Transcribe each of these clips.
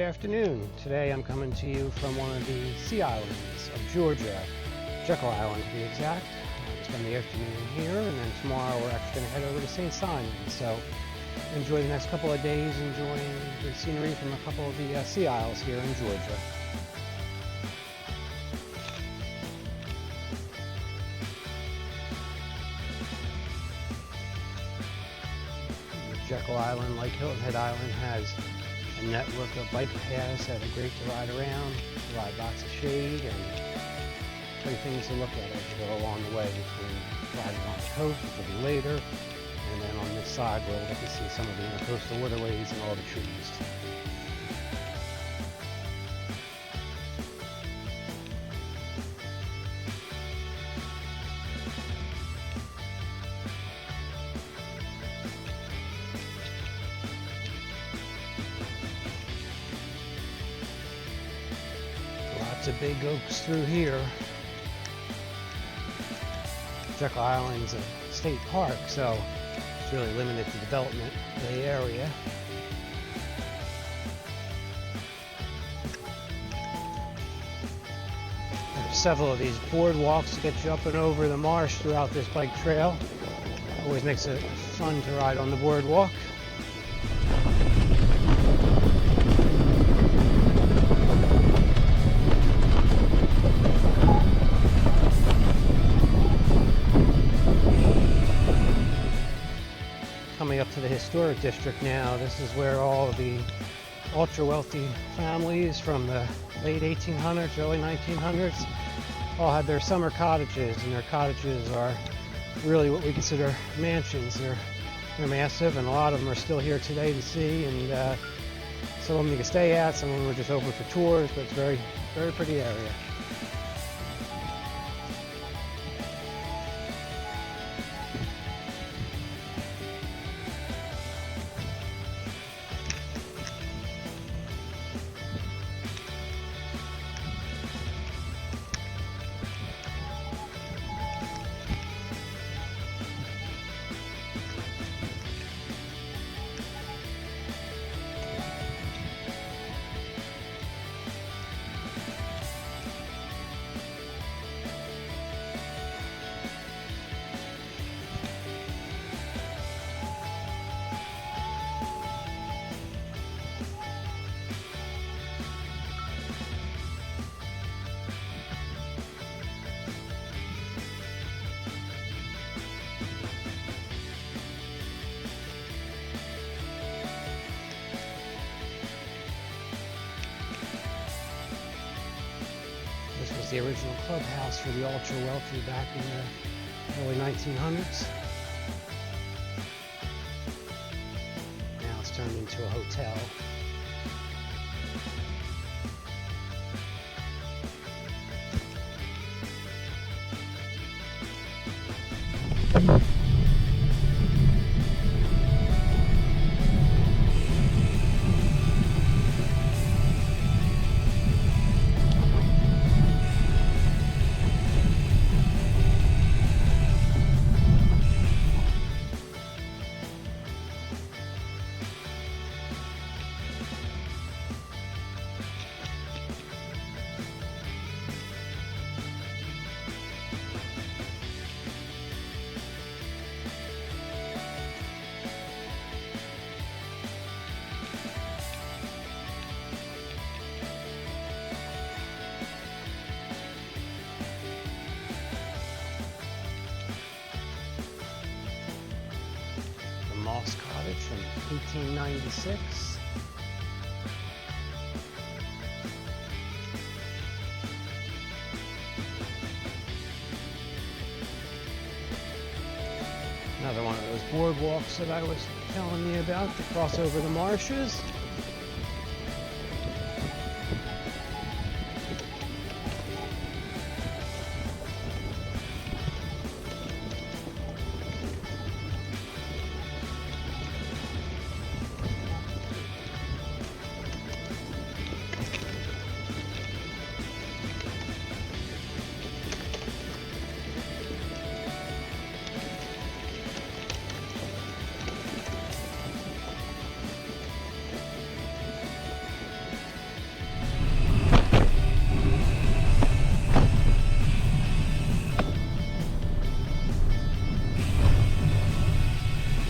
afternoon. Today I'm coming to you from one of the sea islands of Georgia, Jekyll Island to be exact. I'll spend the afternoon here, and then tomorrow we're actually going to head over to St. Simon. So enjoy the next couple of days enjoying the scenery from a couple of the sea isles here in Georgia. Jekyll Island, like Hilton Head Island, has a network of bike paths that are great to ride around, provide lots of shade and great things to look at as you go along the way between riding on the coast, which will be later, and then on this side we'll get to see some of the intercoastal waterways and all the trees. Lots of big oaks through here. Jekyll Island's a state park, so it's really limited to development of the area. There's several of these boardwalks to get you up and over the marsh throughout this bike trail. Always makes it fun to ride on the boardwalk. Coming up to the historic district now, this is where all of the ultra-wealthy families from the late 1800s, early 1900s all had their summer cottages, and their cottages are really what we consider mansions. They're massive, and a lot of them are still here today to see, and some of them you can stay at, some of them are just open for tours, but it's a very, very pretty area. This was the original clubhouse for the ultra-wealthy back in the early 1900s. Now it's turned into a hotel. Moss Cottage from 1896. Another one of those boardwalks that I was telling you about to cross over the marshes.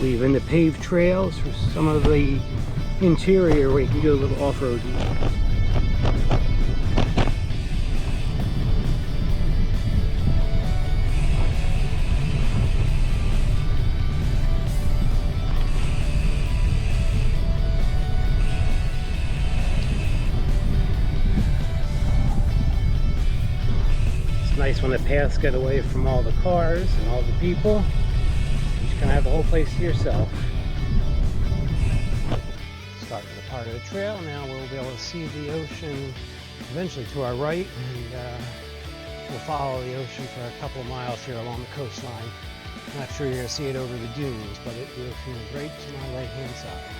leaving the paved trails for some of the interior where you can do a little off-road. Nice when the paths get away from all the cars and all the people. You just kind of have the whole place to yourself. Starting the part of the trail, now we'll be able to see the ocean eventually to our right, and we'll follow the ocean for a couple of miles here along the coastline. I'm not sure you're going to see it over the dunes, but the ocean is right to my right hand side.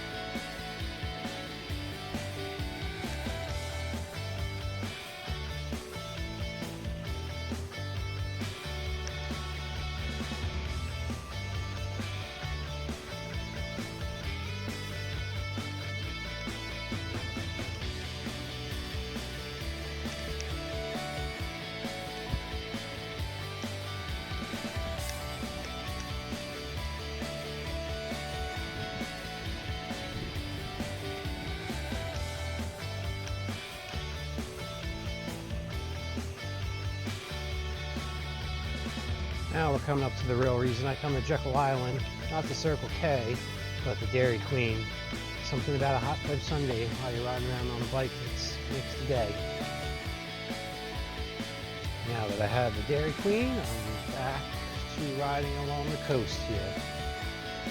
Now we're coming up to the real reason I come to Jekyll Island, not the Circle K, but the Dairy Queen. Something about a hot fudge sundae while you're riding around on a bike that makes the day. Now that I have the Dairy Queen, I'm back to riding along the coast here.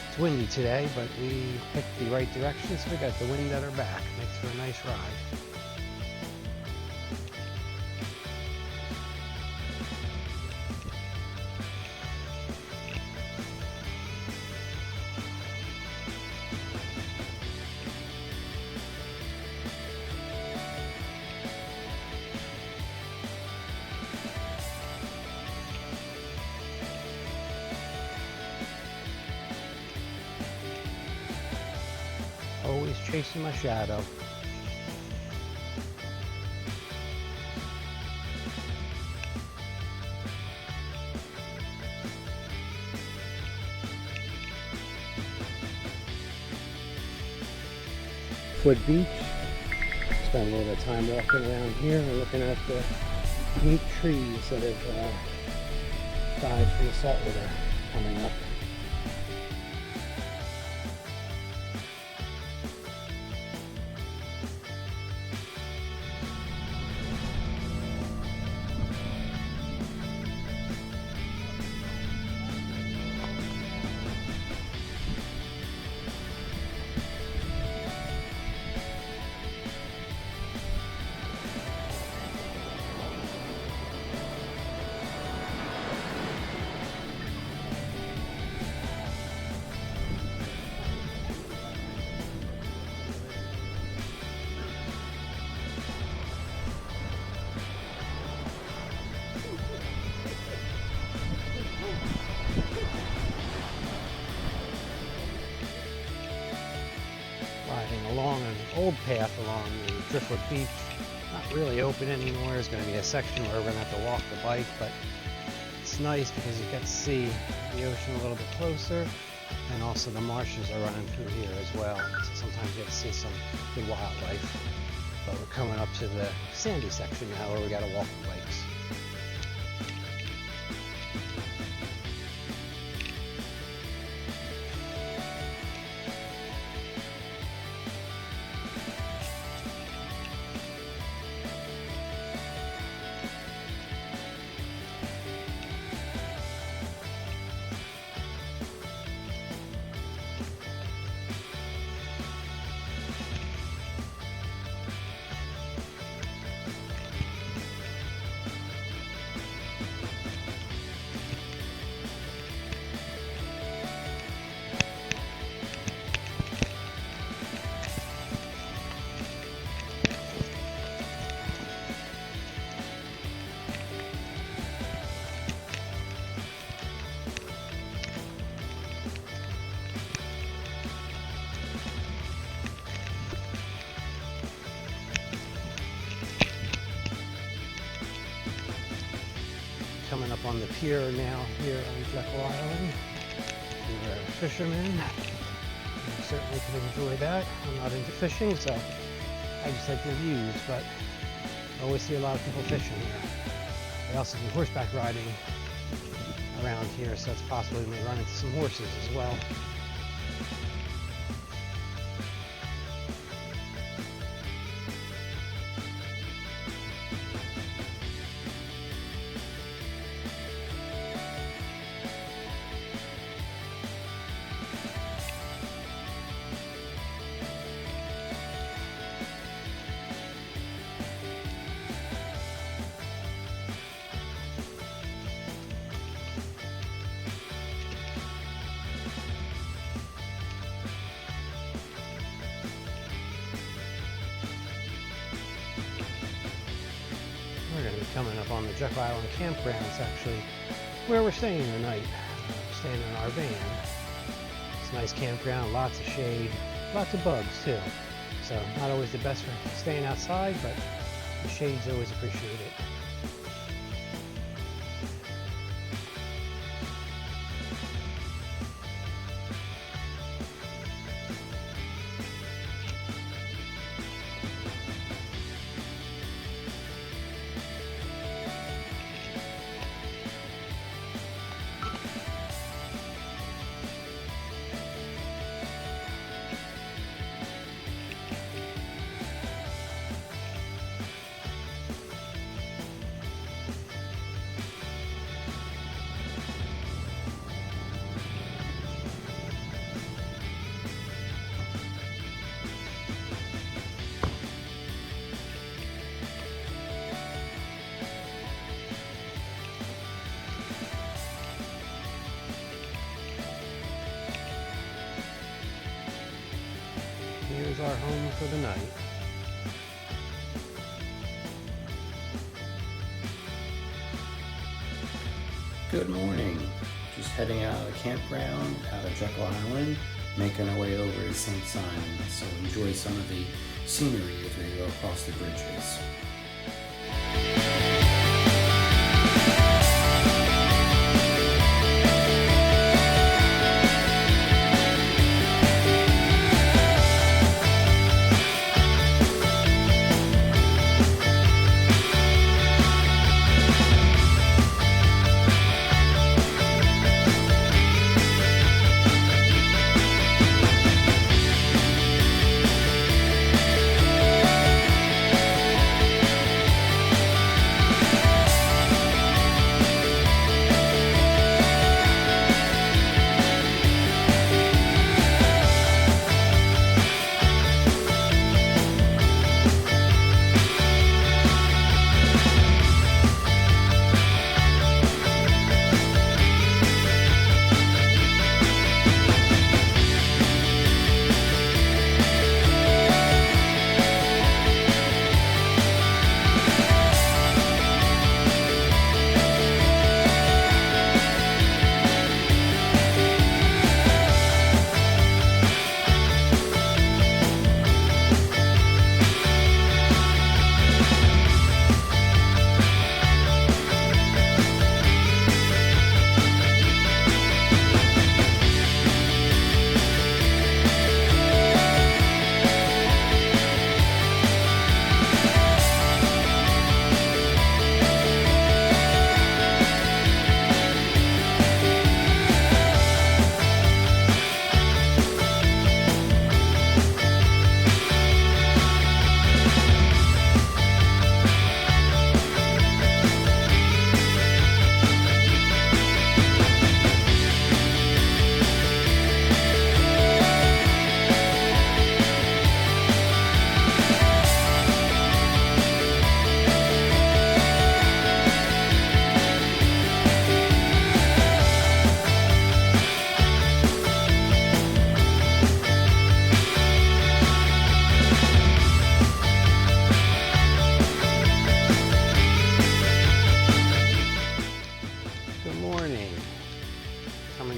It's windy today, but we picked the right direction, so we got the wind at our back. Makes for a nice ride. Always chasing my shadow. Foot Beach. Spend a little bit of time walking around here and looking at the neat trees that have died from the saltwater coming up. Along an old path along the Driftwood Beach. Not really open anymore. There's going to be a section where we're going to have to walk the bike, but it's nice because you get to see the ocean a little bit closer, and also the marshes are running through here as well. So sometimes you get to see some good wildlife. But we're coming up to the sandy section now where we got to walk the bikes. Coming up on the pier now here on Jekyll Island. If you were a fisherman, you certainly could enjoy that. I'm not into fishing, so I just like the views, but I always see a lot of people fishing here. They also do horseback riding around here, so it's possible we may run into some horses as well. We're going to be coming up on the Jekyll Island campground. It's actually where we're staying tonight. We're staying in our van. It's a nice campground, lots of shade, lots of bugs too. So not always the best for staying outside, but the shade's always appreciated. Here's our home for the night. Good morning. Just heading out of the campground, out of Jekyll Island, making our way over to St. Simon. So enjoy some of the scenery as we go across the bridges.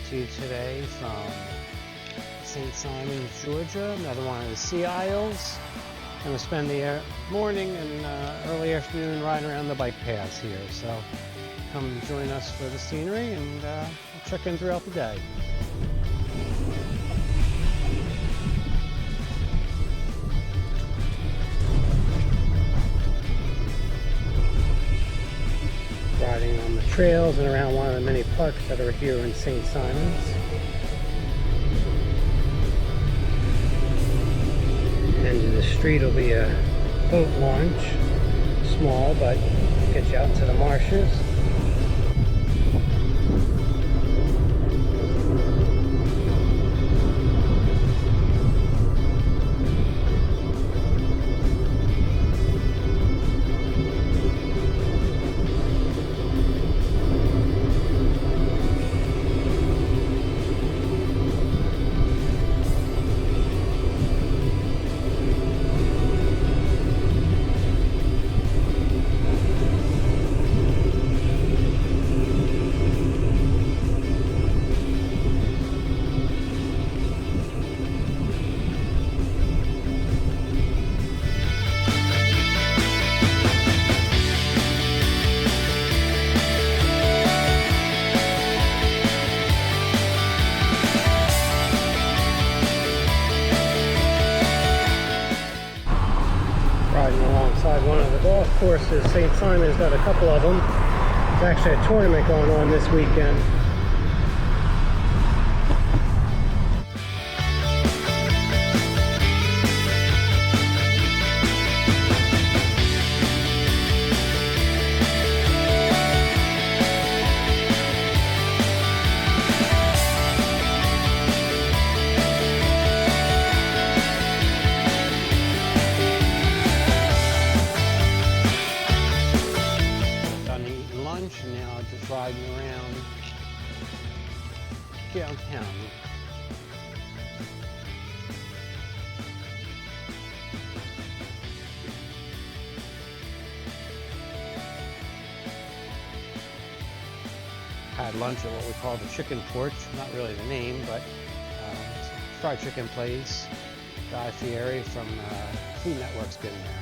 To you today from St. Simon, Georgia, another one of the Sea Isles. I'm going to spend the morning and early afternoon riding around the bike paths here. So come join us for the scenery, and we'll check in throughout the day. trails and around one of the many parks that are here in St. Simons. End of the street will be a boat launch. Small, but gets you out to the marshes. Riding alongside one of the golf courses. St. Simon's got a couple of them. There's actually a tournament going on this weekend. And now just riding around downtown. Had lunch at what we call the Chicken Porch. Not really the name, but it's a fried chicken place. Guy Fieri from Food Network's been there.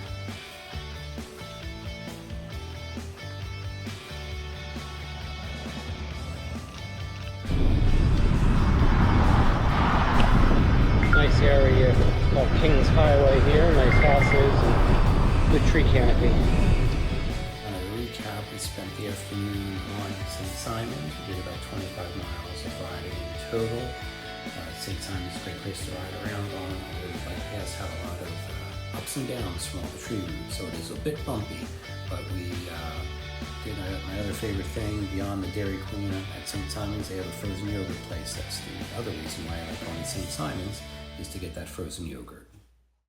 Nice area called King's Highway here. Nice houses and good tree canopy. On a recap, we spent the afternoon on St. Simons. We did about 25 miles of riding in total. St. Simons is a great place to ride around on. The bike paths have a lot of ups and downs from all the tree roots, so it is a bit bumpy. But we did my other favorite thing beyond the Dairy Queen at St. Simons. They have a frozen yogurt place. That's the other reason why I like going to St. Simons, is to get that frozen yogurt.